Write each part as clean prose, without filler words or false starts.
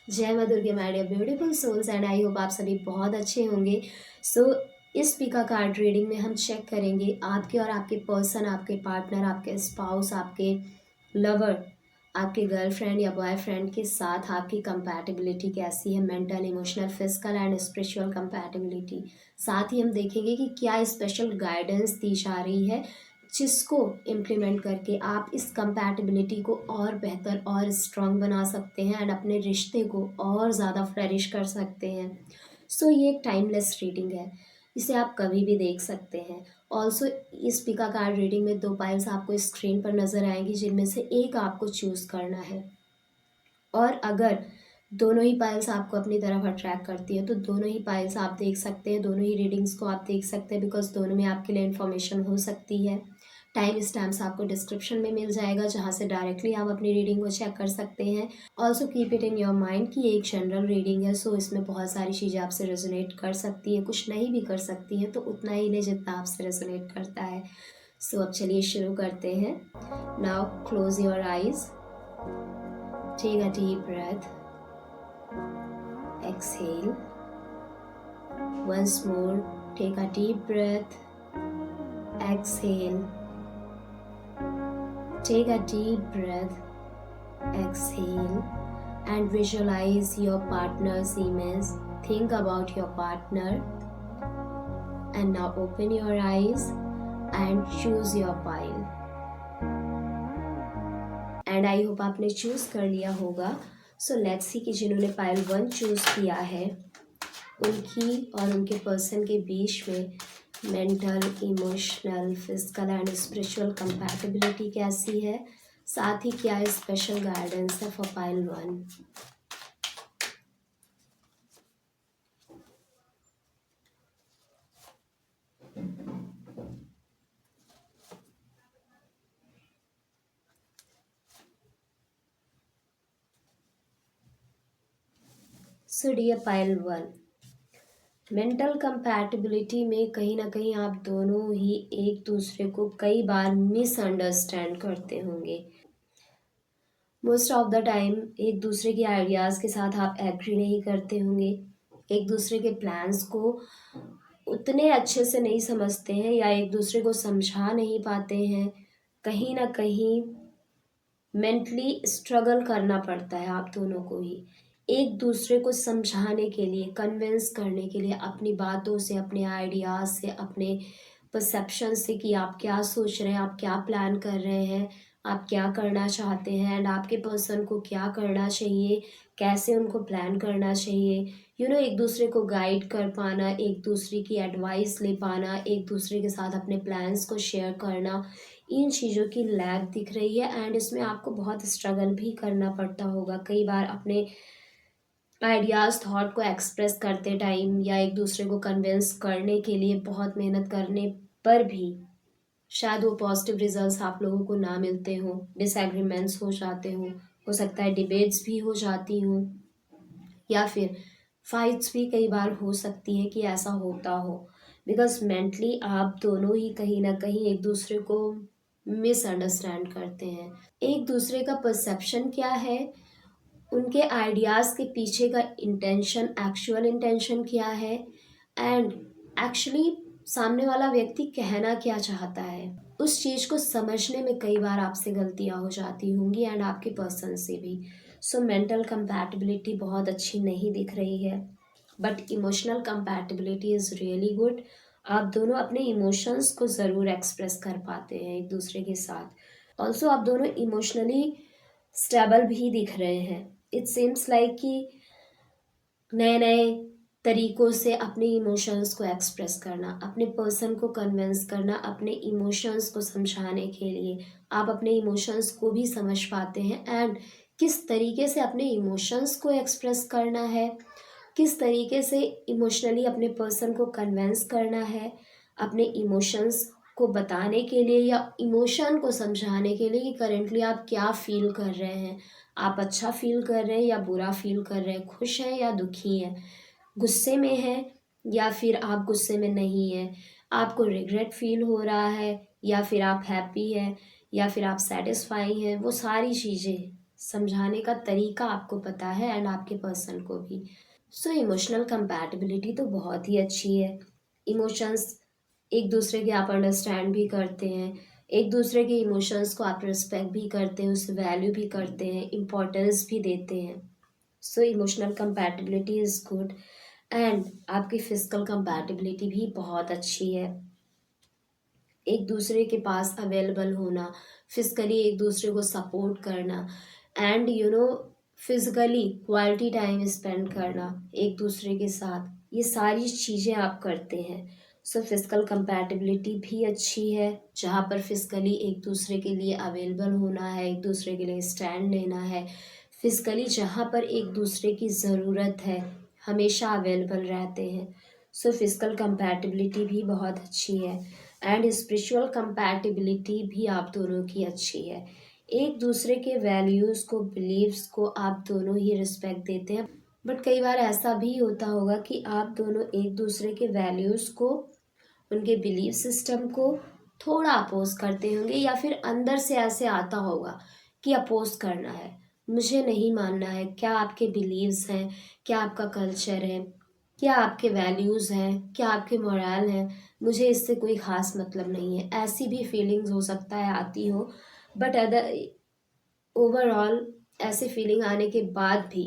जय माँ Durge my dear beautiful souls and I hope आप सभी बहुत अच्छे होंगे। सो इस पिका कार्ड रीडिंग में हम चेक करेंगे आपके और आपके पर्सन, आपके पार्टनर, आपके स्पाउस, आपके लवर, आपके गर्लफ्रेंड या बॉयफ्रेंड के साथ आपकी कंपैटिबिलिटी कैसी है, mental, emotional, physical and spiritual compatibility. साथ ही हम देखेंगे कि क्या स्पेशल गाइडेंस दी जा रही है जिसको इम्प्लीमेंट करके आप इस कंपैटिबिलिटी को और बेहतर और स्ट्रॉन्ग बना सकते हैं एंड अपने रिश्ते को और ज़्यादा फ्लरिश कर सकते हैं। सो ये एक टाइमलेस रीडिंग है, इसे आप कभी भी देख सकते हैं। ऑल्सो इस पिका कार्ड रीडिंग में 2 पाइल्स आपको स्क्रीन पर नज़र आएंगी जिनमें से एक आपको चूज़ करना है। और अगर दोनों ही पाइल्स आपको अपनी तरफ अट्रैक्ट करती है तो दोनों ही पाइल्स आप देख सकते हैं, दोनों ही रीडिंग्स को आप देख सकते हैं, बिकॉज दोनों में आपके लिए इन्फॉर्मेशन हो सकती है। टाइम स्टैम्प्स आपको डिस्क्रिप्शन में मिल जाएगा जहाँ से डायरेक्टली आप अपनी रीडिंग को चेक कर सकते हैं। Also keep it in your mind कि ये एक जनरल रीडिंग है, सो इसमें बहुत सारी चीज़ें आपसे रेजोनेट कर सकती है, कुछ नहीं भी कर सकती हैं, तो उतना ही ले जितना आपसे रेजोनेट करता है। सो अब चलिए शुरू करते हैं। Now close your eyes, take a deep breath, exhale. Once more, take a deep breath, exhale. Take a deep breath, exhale, and visualize your partner's image. Think about your partner, and now open your eyes and choose your pile. And I hope आपने choose कर लिया होगा। So let's see कि जिन्होंने pile 1 choose किया है उनकी और उनके पर्सन के बीच में mental, emotional, physical and spiritual compatibility कैसी है, साथ ही क्या स्पेशल गाइडेंस है for pile 1। So dear pile 1, mental compatibility में कहीं ना कहीं आप दोनों ही एक दूसरे को कई बार मिसअंडरस्टैंड करते होंगे। मोस्ट ऑफ द टाइम एक दूसरे के आइडियाज़ के साथ आप एग्री नहीं करते होंगे, एक दूसरे के प्लान्स को उतने अच्छे से नहीं समझते हैं या एक दूसरे को समझा नहीं पाते हैं। कहीं ना कहीं मेंटली स्ट्रगल करना पड़ता है आप दोनों को ही एक दूसरे को समझाने के लिए, कन्विंस करने के लिए, अपनी बातों से, अपने आइडियाज़ से, अपने परसेप्शन से कि आप क्या सोच रहे हैं, आप क्या प्लान कर रहे हैं, आप क्या करना चाहते हैं एंड आपके पर्सन को क्या करना चाहिए, कैसे उनको प्लान करना चाहिए। एक दूसरे को गाइड कर पाना, एक दूसरे की एडवाइस ले पाना, एक दूसरे के साथ अपने प्लान्स को शेयर करना, इन चीज़ों की लैक दिख रही है एंड इसमें आपको बहुत स्ट्रगल भी करना पड़ता होगा। कई बार अपने आइडियाज़, थॉट को एक्सप्रेस करते टाइम या एक दूसरे को कन्विंस करने के लिए बहुत मेहनत करने पर भी शायद वो पॉजिटिव रिजल्ट्स आप लोगों को ना मिलते हों, डिसएग्रीमेंट्स हो जाते हों, हो सकता है डिबेट्स भी हो जाती हों या फिर फाइट्स भी कई बार हो सकती हैं कि ऐसा होता हो, बिकॉज मेंटली आप दोनों ही कहीं ना कहीं एक दूसरे को मिसअंडरस्टैंड करते हैं। एक दूसरे का परसेप्शन क्या है, उनके आइडियाज़ के पीछे का इंटेंशन, एक्चुअल इंटेंशन क्या है एंड एक्चुअली सामने वाला व्यक्ति कहना क्या चाहता है, उस चीज़ को समझने में कई बार आपसे गलतियां हो जाती होंगी एंड आपके पर्सन से भी। सो मेंटल कंपैटिबिलिटी बहुत अच्छी नहीं दिख रही है, but emotional compatibility is really good. आप दोनों अपने इमोशंस को ज़रूर एक्सप्रेस कर पाते हैं एक दूसरे के साथ। ऑल्सो आप दोनों इमोशनली स्टेबल भी दिख रहे हैं। इट सीम्स लाइक कि नए नए तरीक़ों से अपने इमोशंस को एक्सप्रेस करना, अपने पर्सन को कन्विंस करना, अपने इमोशंस को समझाने के लिए आप अपने इमोशंस को भी समझ पाते हैं एंड किस तरीके से अपने इमोशंस को एक्सप्रेस करना है, किस तरीके से इमोशनली अपने पर्सन को कन्विंस करना है, अपने इमोशंस को बताने के लिए या इमोशन को समझाने के लिए कि करेंटली आप क्या फील कर रहे हैं, आप अच्छा फील कर रहे हैं या बुरा फील कर रहे हैं, खुश हैं या दुखी हैं, गुस्से में हैं या फिर आप गुस्से में नहीं हैं, आपको रिग्रेट फील हो रहा है या फिर आप हैप्पी हैं या फिर आप सेटिस्फाई हैं। वो सारी चीज़ें समझाने का तरीका आपको पता है एंड आपके पर्सन को भी। सो इमोशनल कंपैटिबिलिटी तो बहुत ही अच्छी है। इमोशंस एक दूसरे के आप अंडरस्टैंड भी करते हैं, एक दूसरे के इमोशंस को आप रिस्पेक्ट भी करते हैं, उसे वैल्यू भी करते हैं, इम्पोर्टेंस भी देते हैं। So emotional compatibility is good. And आपकी फिजिकल कंपैटिबिलिटी भी बहुत अच्छी है। एक दूसरे के पास अवेलेबल होना, फिजिकली एक दूसरे को सपोर्ट करना and physically quality time spend करना एक दूसरे के साथ, ये सारी चीज़ें आप करते हैं। सो फिजिकल कंपैटिबिलिटी भी अच्छी है, जहाँ पर फिजिकली एक दूसरे के लिए अवेलेबल होना है, एक दूसरे के लिए स्टैंड लेना है, फिजिकली जहाँ पर एक दूसरे की ज़रूरत है हमेशा अवेलेबल रहते हैं। सो फिजिकल कंपैटिबिलिटी भी बहुत अच्छी है एंड स्पिरिचुअल कंपैटिबिलिटी भी आप दोनों की अच्छी है। एक दूसरे के वैल्यूज़ को, बिलीव्स को आप दोनों ही रिस्पेक्ट देते हैं। बट कई बार ऐसा भी होता होगा कि आप दोनों एक दूसरे के वैल्यूज़ को, उनके बिलीफ सिस्टम को थोड़ा अपोज करते होंगे, या फिर अंदर से ऐसे आता होगा कि अपोज करना है, मुझे नहीं मानना है। क्या आपके बिलीव्स हैं, क्या आपका कल्चर है, क्या आपके वैल्यूज़ हैं, क्या आपके मोरल हैं, मुझे इससे कोई ख़ास मतलब नहीं है। ऐसी भी फीलिंग्स हो सकता है आती हो, बट अदर ओवरऑल ऐसे फीलिंग आने के बाद भी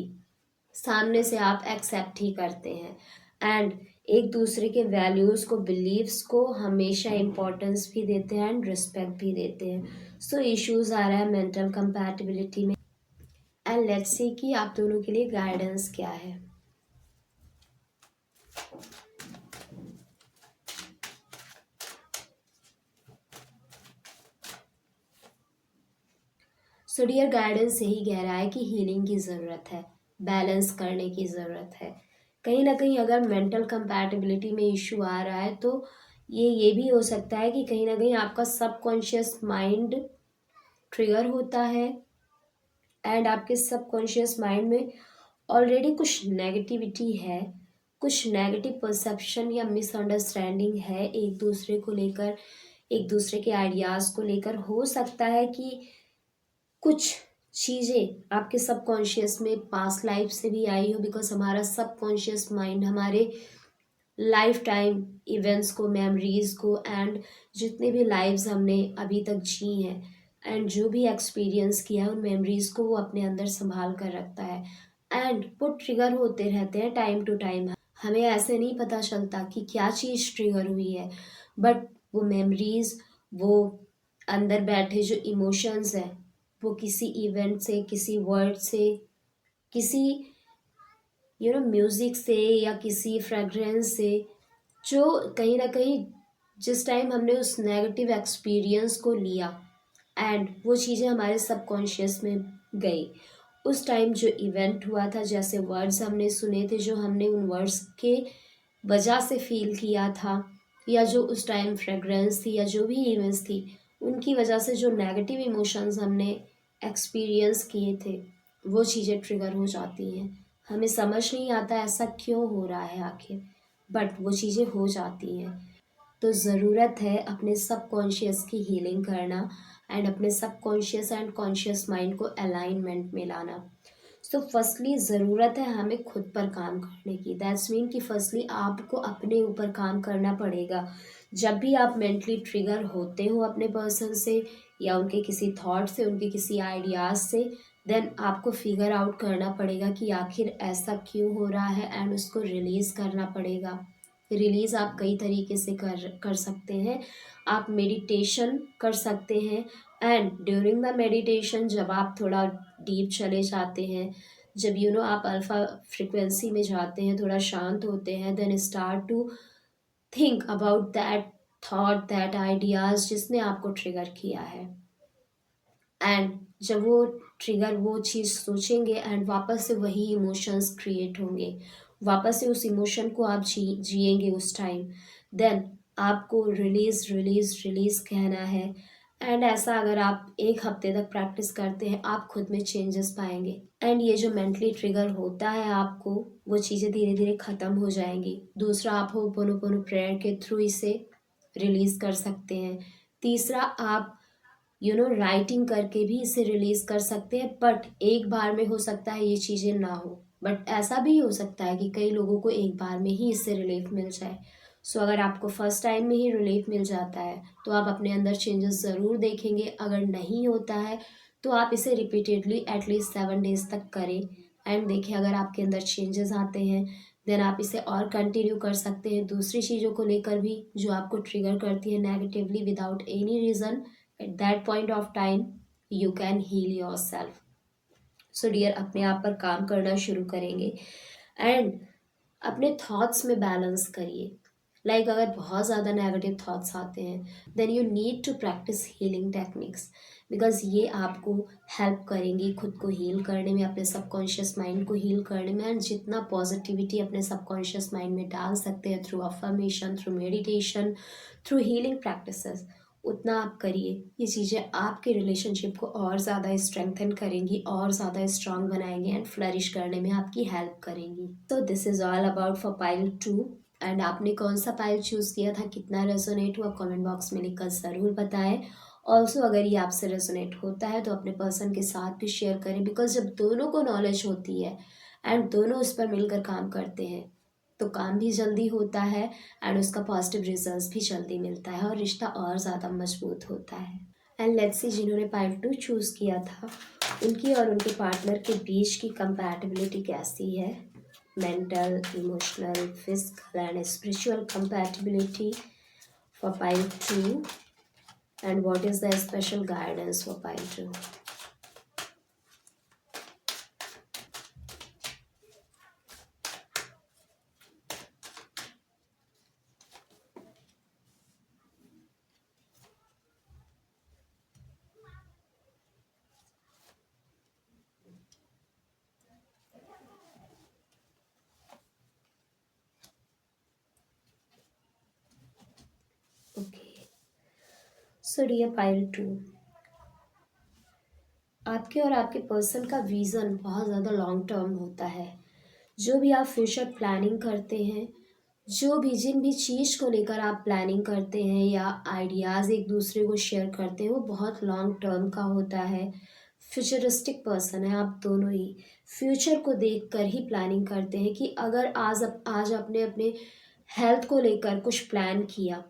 सामने से आप एक्सेप्ट ही करते हैं एंड एक दूसरे के वैल्यूज़ को, बिलीव्स को हमेशा इम्पोर्टेंस भी देते हैं एंड रिस्पेक्ट भी देते हैं। सो इश्यूज आ रहा है मेंटल कंपैटिबिलिटी में एंड लेट्स सी कि आप दोनों के लिए गाइडेंस क्या है। सो डियर गाइडेंस यही कह रहा है कि हीलिंग की ज़रूरत है, बैलेंस करने की ज़रूरत है। कहीं ना कहीं अगर मेंटल कंपैटिबिलिटी में इशू आ रहा है तो ये भी हो सकता है कि कहीं ना कहीं आपका सबकॉन्शियस माइंड ट्रिगर होता है एंड आपके सबकॉन्शियस माइंड में ऑलरेडी कुछ नेगेटिविटी है, कुछ नेगेटिव परसेप्शन या मिसअंडरस्टैंडिंग है एक दूसरे को लेकर, एक दूसरे के आइडियाज़ को लेकर। हो सकता है कि कुछ चीज़ें आपके सबकॉन्शियस में पास्ट लाइफ से भी आई हो, बिकॉज हमारा सबकॉन्शियस माइंड हमारे लाइफ टाइम इवेंट्स को, मेमोरीज को एंड जितने भी लाइव्स हमने अभी तक जी हैं एंड जो भी एक्सपीरियंस किया है, उन मेमोरीज को वो अपने अंदर संभाल कर रखता है एंड वो ट्रिगर होते रहते हैं टाइम टू टाइम। हमें ऐसे नहीं पता चलता कि क्या चीज़ ट्रिगर हुई है, बट वो मेमोरीज, वो अंदर बैठे जो इमोशंस हैं, वो किसी इवेंट से, किसी वर्ड से, किसी म्यूज़िक से या किसी फ्रेगरेंस से, जो कहीं ना कहीं जिस टाइम हमने उस नेगेटिव एक्सपीरियंस को लिया एंड वो चीज़ें हमारे सबकॉन्शियस में गई, उस टाइम जो इवेंट हुआ था, जैसे वर्ड्स हमने सुने थे, जो हमने उन वर्ड्स के वजह से फील किया था, या जो उस टाइम फ्रेगरेंस थी या जो भी इवेंट्स थी, उनकी वजह से जो नेगेटिव इमोशंस हमने एक्सपीरियंस किए थे, वो चीज़ें ट्रिगर हो जाती हैं। हमें समझ नहीं आता ऐसा क्यों हो रहा है आखिर, बट वो चीज़ें हो जाती हैं। तो ज़रूरत है अपने सबकॉन्शियस की हीलिंग करना एंड अपने सबकॉन्शियस एंड कॉन्शियस माइंड को अलाइनमेंट में लाना। सो फर्स्टली ज़रूरत है हमें खुद पर काम करने की। दैट्स मीन कि फर्स्टली आपको अपने ऊपर काम करना पड़ेगा। जब भी आप मेंटली ट्रिगर होते हो अपने पर्सन से या उनके किसी थॉट से, उनके किसी आइडियाज़ से, देन आपको फिगर आउट करना पड़ेगा कि आखिर ऐसा क्यों हो रहा है एंड उसको रिलीज़ करना पड़ेगा। रिलीज़ आप कई तरीके से कर सकते हैं। आप मेडिटेशन कर सकते हैं एंड ड्यूरिंग द मेडिटेशन जब आप थोड़ा डीप चले जाते हैं, जब आप अल्फ़ा फ्रिक्वेंसी में जाते हैं, थोड़ा शांत होते हैं, then start to think about that thought, that ideas जिसने आपको ट्रिगर किया है। एंड जब वो ट्रिगर, वो चीज़ सोचेंगे एंड वापस से वही इमोशंस क्रिएट होंगे, वापस से उस इमोशन को आप जिएंगे उस टाइम, देन आपको रिलीज़ रिलीज़ रिलीज़ कहना है। एंड ऐसा अगर आप 1 हफ्ते तक प्रैक्टिस करते हैं, आप खुद में चेंजेस पाएंगे एंड ये जो मेंटली ट्रिगर होता है आपको, वो चीज़ें धीरे धीरे ख़त्म हो जाएंगी। दूसरा, आप होपोनोपोनो प्रेयर के थ्रू इसे रिलीज़ कर सकते हैं। तीसरा, आप राइटिंग करके भी इसे रिलीज कर सकते हैं, बट एक बार में हो सकता है ये चीज़ें ना हो। बट ऐसा भी हो सकता है कि कई लोगों को एक बार में ही इससे रिलीफ मिल जाए। सो अगर आपको फर्स्ट टाइम में ही रिलीफ मिल जाता है तो आप अपने अंदर चेंजेस ज़रूर देखेंगे। अगर नहीं होता है तो आप इसे रिपीटेडली एटलीस्ट 7 डेज तक करें एंड देखिए, अगर आपके अंदर चेंजेस आते हैं देन आप इसे और कंटिन्यू कर सकते हैं दूसरी चीज़ों को लेकर भी जो आपको ट्रिगर करती है negatively without any reason. At that point of time you can heal yourself. So dear, अपने आप पर काम करना शुरू करेंगे एंड अपने थॉट्स में बैलेंस करिए। अगर बहुत ज़्यादा नेगेटिव थॉट्स आते हैं then you need to practise healing techniques, because ये आपको हेल्प करेंगी खुद को हील करने में, अपने सबकॉन्शियस माइंड को हील करने में। एंड जितना पॉजिटिविटी अपने सबकॉन्शियस माइंड में डाल सकते हैं through affirmation, through meditation, through healing practices, उतना आप करिए। ये चीज़ें आपके रिलेशनशिप को और ज़्यादा स्ट्रेंथन करेंगी, और ज़्यादा स्ट्रांग बनाएंगी एंड फ्लरिश करने में आपकी हेल्प करेंगी। तो this is all about for pile 2। And आपने कौन सा पाइल चूज़ किया था, कितना रेजोनेट हुआ, कमेंट बॉक्स में लिखकर ज़रूर बताएं। ऑल्सो अगर ये आपसे रेजोनेट होता है तो अपने पर्सन के साथ भी शेयर करें, बिकॉज जब दोनों को नॉलेज होती है एंड दोनों उस पर मिलकर काम करते हैं तो काम भी जल्दी होता है एंड उसका पॉजिटिव रिजल्ट भी जल्दी मिलता है और रिश्ता और ज़्यादा मजबूत होता है। एंड लेट्स सी, जिन्होंने पाइल 2 चूज़ किया था उनकी और उनके पार्टनर के बीच की कंपैटिबिलिटी कैसी है। Mental, emotional, physical and spiritual compatibility for pile 2, and what is the special guidance for pile 2? Okay, so dear pile 2, आपके और आपके पर्सन का विज़न बहुत ज़्यादा लॉन्ग टर्म होता है। जो भी आप फ्यूचर प्लानिंग करते हैं, जो भी जिन भी चीज़ को लेकर आप प्लानिंग करते हैं या आइडियाज़ एक दूसरे को शेयर करते हैं, वो बहुत लॉन्ग टर्म का होता है। फ्यूचरिस्टिक पर्सन है आप दोनों ही। फ्यूचर को देखकर ही प्लानिंग करते हैं कि अगर आज आपने अपने हेल्थ को लेकर कुछ प्लान किया,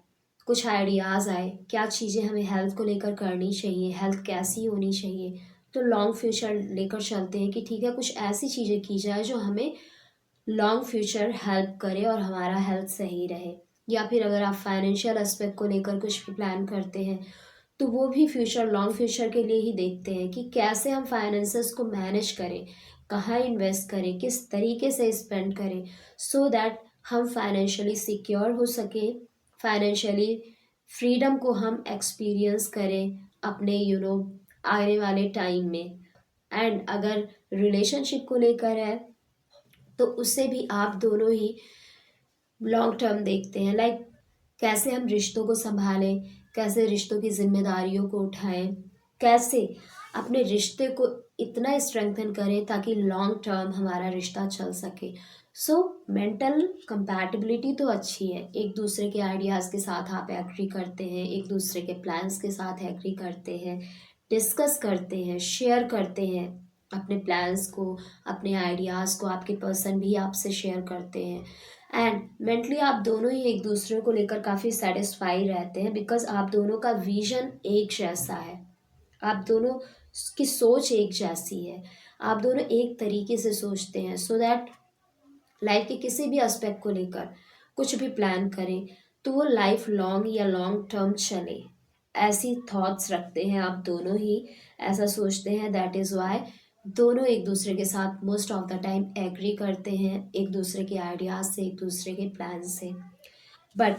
कुछ आइडियाज़ आए, क्या चीज़ें हमें हेल्थ को लेकर करनी चाहिए, हेल्थ कैसी होनी चाहिए, तो लॉन्ग फ्यूचर लेकर चलते हैं कि ठीक है, कुछ ऐसी चीज़ें की जाए जो हमें लॉन्ग फ्यूचर हेल्प करे और हमारा हेल्थ सही रहे। या फिर अगर आप फाइनेंशियल एस्पेक्ट को लेकर कुछ भी प्लान करते हैं तो वो भी फ्यूचर, लॉन्ग फ्यूचर के लिए ही देखते हैं कि कैसे हम फाइनेंसेस को मैनेज करें, कहाँ इन्वेस्ट करें, किस तरीके से स्पेंड करें, सो दैट हम फाइनेंशियली सिक्योर हो सकें, फाइनेंशियली फ्रीडम को हम एक्सपीरियंस करें अपने आने वाले टाइम में। एंड अगर रिलेशनशिप को लेकर है तो उससे भी आप दोनों ही लॉन्ग टर्म देखते हैं। कैसे हम रिश्तों को संभालें, कैसे रिश्तों की जिम्मेदारियों को उठाएं, कैसे अपने रिश्ते को इतना स्ट्रेंथन करें ताकि लॉन्ग टर्म हमारा रिश्ता चल सके। सो मेंटल कंपैटिबिलिटी तो अच्छी है, एक दूसरे के आइडियाज़ के साथ आप एग्री करते हैं, एक दूसरे के प्लान्स के साथ एग्री करते हैं, डिस्कस करते हैं, शेयर करते हैं अपने प्लान्स को, अपने आइडियाज़ को, आपके पर्सन भी आपसे शेयर करते हैं। एंड मेंटली आप दोनों ही एक दूसरे को लेकर काफ़ी सेटिस्फाई रहते हैं, बिकॉज आप दोनों का विजन एक जैसा है, आप दोनों की सोच एक जैसी है, आप दोनों एक तरीके से सोचते हैं। सो दैट लाइफ के किसी भी एस्पेक्ट को लेकर कुछ भी प्लान करें तो वो लाइफ लॉन्ग या लॉन्ग टर्म चले, ऐसी थॉट्स रखते हैं आप दोनों ही, ऐसा सोचते हैं। दैट इज़ वाई दोनों एक दूसरे के साथ most of the time agree करते हैं, एक दूसरे के आइडियाज़ से, एक दूसरे के प्लान से। बट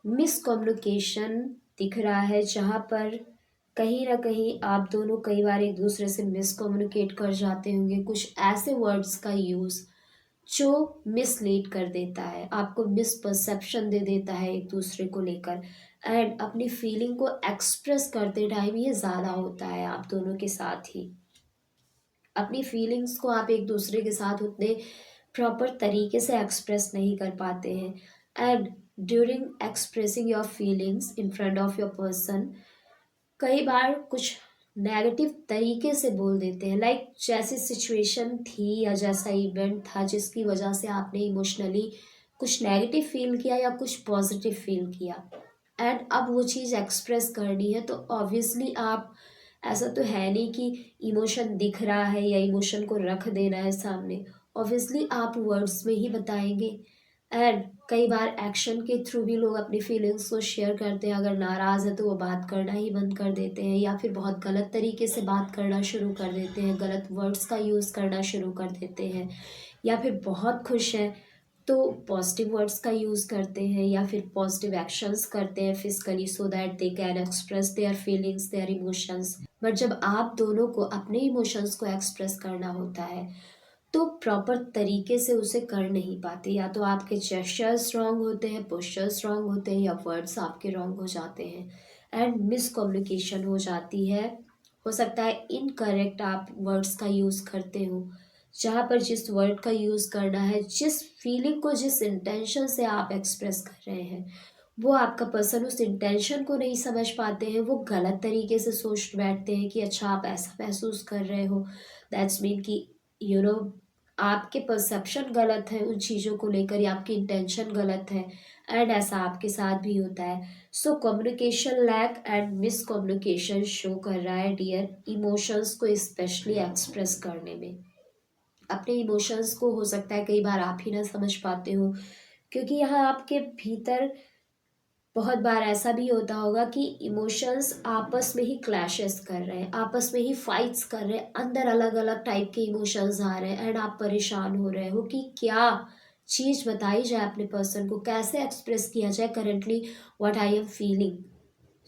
मिसकम्युनिकेशन दिख रहा है जहाँ पर कहीं ना कहीं आप दोनों कई बार एक दूसरे से मिसकम्युनिकेट कर जाते होंगे, कुछ ऐसे वर्ड्स का यूज़ जो मिसलीड कर देता है, आपको मिसपर्सेप्शन दे देता है एक दूसरे को लेकर। एंड अपनी फीलिंग को एक्सप्रेस करते टाइम ये ज़्यादा होता है आप दोनों के साथ ही। अपनी फीलिंग्स को आप एक दूसरे के साथ उतने प्रॉपर तरीके से एक्सप्रेस नहीं कर पाते हैं। And during expressing your feelings in front of your person, कई बार कुछ नेगेटिव तरीके से बोल देते हैं, लाइक जैसी सिचुएशन थी या जैसा इवेंट था जिसकी वजह से आपने इमोशनली कुछ नेगेटिव फील किया या कुछ पॉजिटिव फील किया, एंड अब वो चीज़ एक्सप्रेस करनी है, तो ऑब्वियसली आप, ऐसा तो है नहीं कि इमोशन दिख रहा है या इमोशन को रख देना है सामने, ऑब्वियसली आप वर्ड्स में ही बताएंगे। एंड कई बार एक्शन के थ्रू भी लोग अपनी फीलिंग्स को शेयर करते हैं, अगर नाराज़ है तो वो बात करना ही बंद कर देते हैं या फिर बहुत गलत तरीके से बात करना शुरू कर देते हैं, गलत वर्ड्स का यूज़ करना शुरू कर देते हैं, या फिर बहुत खुश हैं तो पॉजिटिव वर्ड्स का यूज़ करते हैं या फिर पॉजिटिव एक्शंस करते हैं physically, so that they can express their feelings, their emotions. But जब आप दोनों को अपने इमोशंस को एक्सप्रेस करना होता है तो प्रॉपर तरीके से उसे कर नहीं पाते, या तो आपके जेस्चर्स रॉन्ग होते हैं, पोस्चर्स रॉन्ग होते हैं, या वर्ड्स आपके रॉन्ग हो जाते हैं एंड मिसकम्युनिकेशन हो जाती है। हो सकता है इनकरेक्ट आप वर्ड्स का यूज़ करते हो, जहाँ पर जिस वर्ड का यूज़ करना है, जिस फीलिंग को, जिस इंटेंशन से आप एक्सप्रेस कर रहे हैं, वो आपका पर्सन उस इंटेंशन को नहीं समझ पाते हैं, वो गलत तरीके से सोच बैठते हैं कि अच्छा आप ऐसा महसूस कर रहे हो, दैट्स मीन कि यू नो आपके परसेप्शन गलत है उन चीज़ों को लेकर या आपकी इंटेंशन गलत है, एंड ऐसा आपके साथ भी होता है। So communication lack and miscommunication show कर रहा है डियर, इमोशंस को स्पेशली एक्सप्रेस करने में। अपने इमोशंस को हो सकता है कई बार आप ही ना समझ पाते हो, क्योंकि यहाँ आपके भीतर बहुत बार ऐसा भी होता होगा कि इमोशंस आपस में ही क्लैशेस कर रहे हैं, आपस में ही फाइट्स कर रहे हैं, अंदर अलग अलग टाइप के इमोशंस आ रहे हैं एंड आप परेशान हो रहे हो कि क्या चीज़ बताई जाए अपने पर्सन को, कैसे एक्सप्रेस किया जाए currently what I am feeling.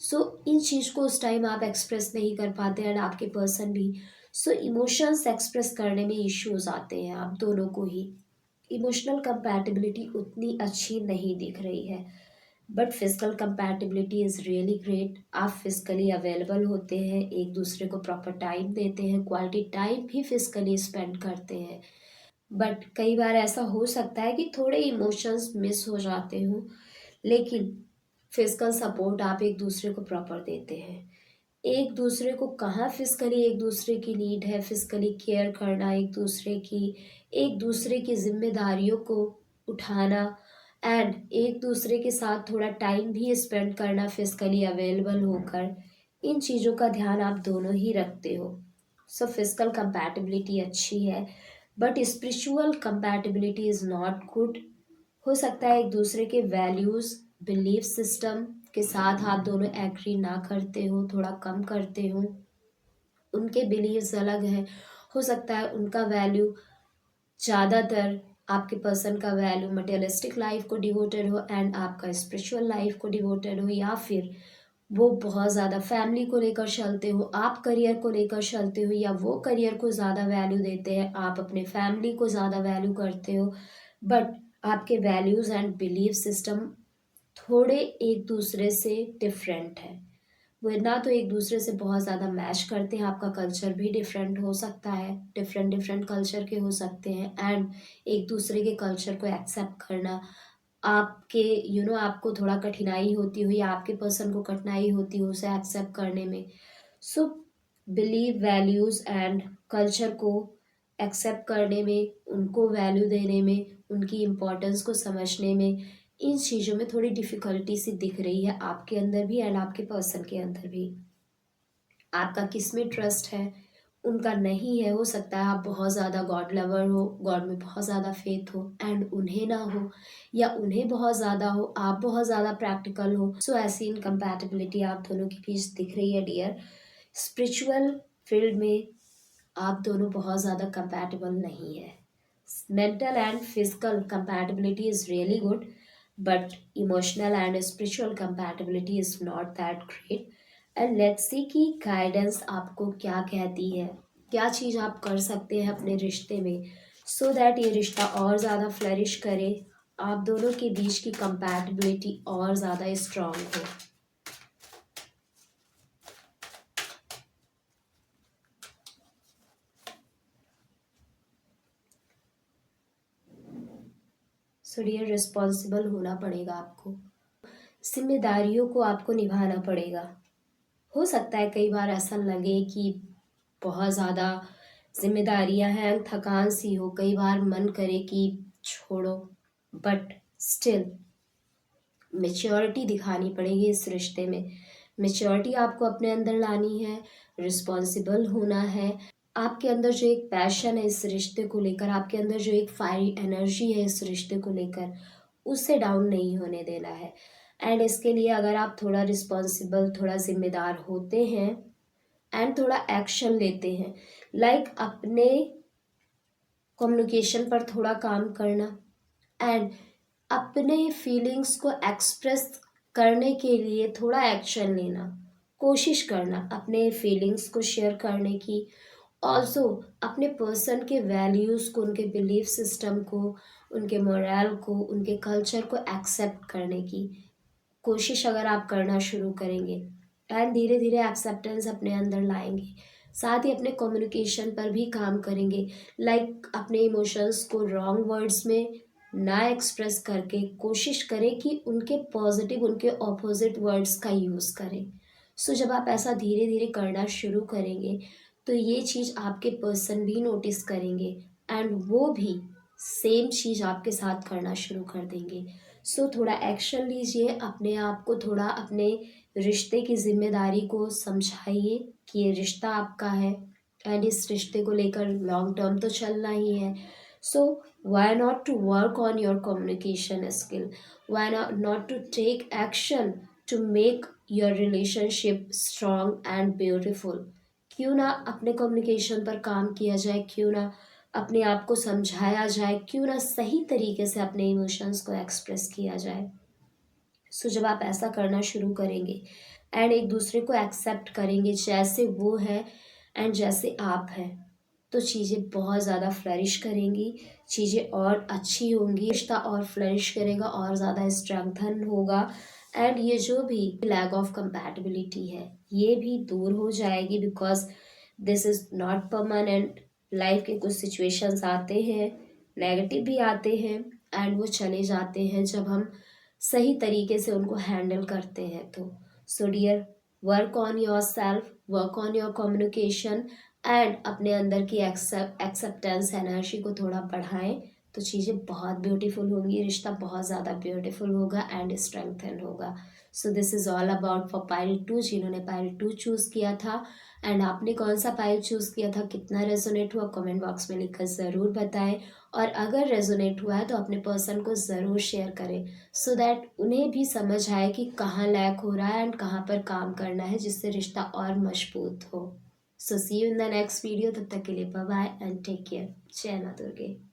So इन चीज़ को उस टाइम आप एक्सप्रेस नहीं कर पाते एंड आपके पर्सन भी। सो इमोशंस एक्सप्रेस करने में इश्यूज आते हैं आप दोनों को ही। इमोशनल कंपैटिबिलिटी उतनी अच्छी नहीं दिख रही है, but physical compatibility is really great. आप फिजिकली अवेलेबल होते हैं, एक दूसरे को प्रॉपर टाइम देते हैं, क्वालिटी टाइम भी फिजिकली स्पेंड करते हैं। बट कई बार ऐसा हो सकता है कि थोड़े इमोशंस मिस हो जाते हों, लेकिन फिजिकल सपोर्ट आप एक दूसरे को प्रॉपर देते हैं। एक दूसरे को कहाँ फिजिकली एक दूसरे की नीड है, फिजिकली केयर करना एक दूसरे की, एक दूसरे की जिम्मेदारियों को उठाना एंड एक दूसरे के साथ थोड़ा टाइम भी स्पेंड करना फिजिकली अवेलेबल होकर, इन चीज़ों का ध्यान आप दोनों ही रखते हो। सो फिजिकल कंपैटिबिलिटी अच्छी है, but spiritual compatibility is not good. हो सकता है एक दूसरे के वैल्यूज़, बिलीफ सिस्टम के साथ आप दोनों एग्री ना करते हो, थोड़ा कम करते हो, उनके बिलीव्स अलग हैं। हो सकता है उनका वैल्यू ज़्यादातर, आपके पर्सन का वैल्यू मटेरियलिस्टिक लाइफ को डिवोटेड हो एंड आपका स्पिरिचुअल लाइफ को डिवोटेड हो, या फिर वो बहुत ज़्यादा फैमिली को लेकर चलते हो, आप करियर को लेकर चलते हो, या वो करियर को ज़्यादा वैल्यू देते हैं, आप अपने फैमिली को ज़्यादा वैल्यू करते हो। बट आपके वैल्यूज़ एंड बिलीफ सिस्टम थोड़े एक दूसरे से डिफरेंट है, वो ना तो एक दूसरे से बहुत ज़्यादा मैच करते हैं, आपका कल्चर भी डिफरेंट हो सकता है, डिफरेंट डिफरेंट कल्चर के हो सकते हैं, एंड एक दूसरे के कल्चर को एक्सेप्ट करना आपके आपको थोड़ा कठिनाई होती हो या आपके पर्सन को कठिनाई होती हो उसे एक्सेप्ट करने में। So believe values and culture को एक्सेप्ट करने में, उनको वैल्यू देने में, उनकी इम्पोर्टेंस को समझने में, इन चीज़ों में थोड़ी डिफ़िकल्टी सी दिख रही है आपके अंदर भी एंड आपके पर्सन के अंदर भी। आपका किस में ट्रस्ट है, उनका नहीं है। हो सकता है आप बहुत ज़्यादा गॉड लवर हो, गॉड में बहुत ज़्यादा फेथ हो एंड उन्हें ना हो, या उन्हें बहुत ज़्यादा हो, आप बहुत ज़्यादा प्रैक्टिकल हो। सो ऐसी इनकम्पैटिबिलिटी आप दोनों के बीच दिख रही है डियर। स्पिरिचुअल फील्ड में आप दोनों बहुत ज़्यादा कंपैटिबल नहीं है। Mental and physical compatibility is really good, but emotional and spiritual compatibility is not that great. And let's see कि गाइडेंस आपको क्या कहती है, क्या चीज़ आप कर सकते हैं अपने रिश्ते में, सो दैट ये रिश्ता और ज़्यादा फ्लरिश करे, आप दोनों के बीच की कंपैटिबिलिटी और ज़्यादा स्ट्रांग हो। सो डियर, रिस्पॉन्सिबल होना पड़ेगा आपको, जिम्मेदारियों को आपको निभाना पड़ेगा। हो सकता है कई बार ऐसा लगे कि बहुत ज़्यादा जिम्मेदारियां हैं, थकान सी हो, कई बार मन करे कि छोड़ो, बट स्टिल मेच्योरिटी दिखानी पड़ेगी इस रिश्ते में। मेच्योरिटी आपको अपने अंदर लानी है, रिस्पॉन्सिबल होना है। आपके अंदर जो एक पैशन है इस रिश्ते को लेकर, आपके अंदर जो एक फायरी एनर्जी है इस रिश्ते को लेकर, उसे डाउन नहीं होने देना है। एंड इसके लिए अगर आप थोड़ा रिस्पॉन्सिबल, थोड़ा जिम्मेदार होते हैं एंड थोड़ा एक्शन लेते हैं, लाइक अपने कम्युनिकेशन पर थोड़ा काम करना एंड अपने फीलिंग्स को एक्सप्रेस करने के लिए थोड़ा एक्शन लेना, कोशिश करना अपने फीलिंग्स को शेयर करने की। ऑल्सो अपने पर्सन के वैल्यूज़ को, उनके बिलीफ सिस्टम को, उनके मोरल को, उनके कल्चर को एक्सेप्ट करने की कोशिश अगर आप करना शुरू करेंगे एंड धीरे धीरे एक्सेप्टेंस अपने अंदर लाएंगे, साथ ही अपने कम्युनिकेशन पर भी काम करेंगे, लाइक अपने इमोशंस को रॉन्ग वर्ड्स में ना एक्सप्रेस करके कोशिश करें कि उनके पॉजिटिव, उनके ऑपोजिट वर्ड्स का यूज़ करें। सो जब आप ऐसा धीरे धीरे करना शुरू करेंगे तो ये चीज़ आपके पर्सन भी नोटिस करेंगे एंड वो भी सेम चीज़ आपके साथ करना शुरू कर देंगे। सो थोड़ा एक्शन लीजिए, अपने आप को थोड़ा अपने रिश्ते की जिम्मेदारी को समझाइए कि ये रिश्ता आपका है एंड इस रिश्ते को लेकर लॉन्ग टर्म तो चलना ही है। So why not to work on your communication skill, why not to take action to make your relationship strong and beautiful. क्यों ना अपने कम्युनिकेशन पर काम किया जाए, क्यों ना अपने आप को समझाया जाए, क्यों ना सही तरीके से अपने इमोशंस को एक्सप्रेस किया जाए। सो जब आप ऐसा करना शुरू करेंगे एंड एक दूसरे को एक्सेप्ट करेंगे जैसे वो है एंड जैसे आप हैं, तो चीज़ें बहुत ज़्यादा फ्लरिश करेंगी, चीज़ें और अच्छी होंगी, रिश्ता और फ्लरिश करेगा और ज़्यादा स्ट्रेंथन होगा एंड ये जो भी लैक ऑफ कंपैटिबिलिटी है ये भी दूर हो जाएगी, because this is not permanent. Life के कुछ सिचुएशंस आते हैं, नेगेटिव भी आते हैं एंड वो चले जाते हैं जब हम सही तरीके से उनको हैंडल करते हैं। तो so dear, work on yourself, work on your communication and अपने अंदर की एक्सेप्टेंस एनर्जी को थोड़ा बढ़ाएं, तो चीज़ें बहुत ब्यूटीफुल होंगी, रिश्ता बहुत ज़्यादा ब्यूटीफुल होगा एंड स्ट्रेंथन होगा। So this is all about for pile 2, जिन्होंने पाइल 2 चूज़ किया था। एंड आपने कौन सा पाइल चूज़ किया था, कितना रेजोनेट हुआ, कमेंट बॉक्स में लिखकर ज़रूर बताएं। और अगर रेजोनेट हुआ है तो अपने पर्सन को ज़रूर शेयर करें, सो दैट उन्हें भी समझ आए कि कहाँ लैक हो रहा है एंड कहाँ पर काम करना है जिससे रिश्ता और मजबूत हो। So see you in the next video, तब तक के लिए bye bye and take care. जय मां दुर्गे।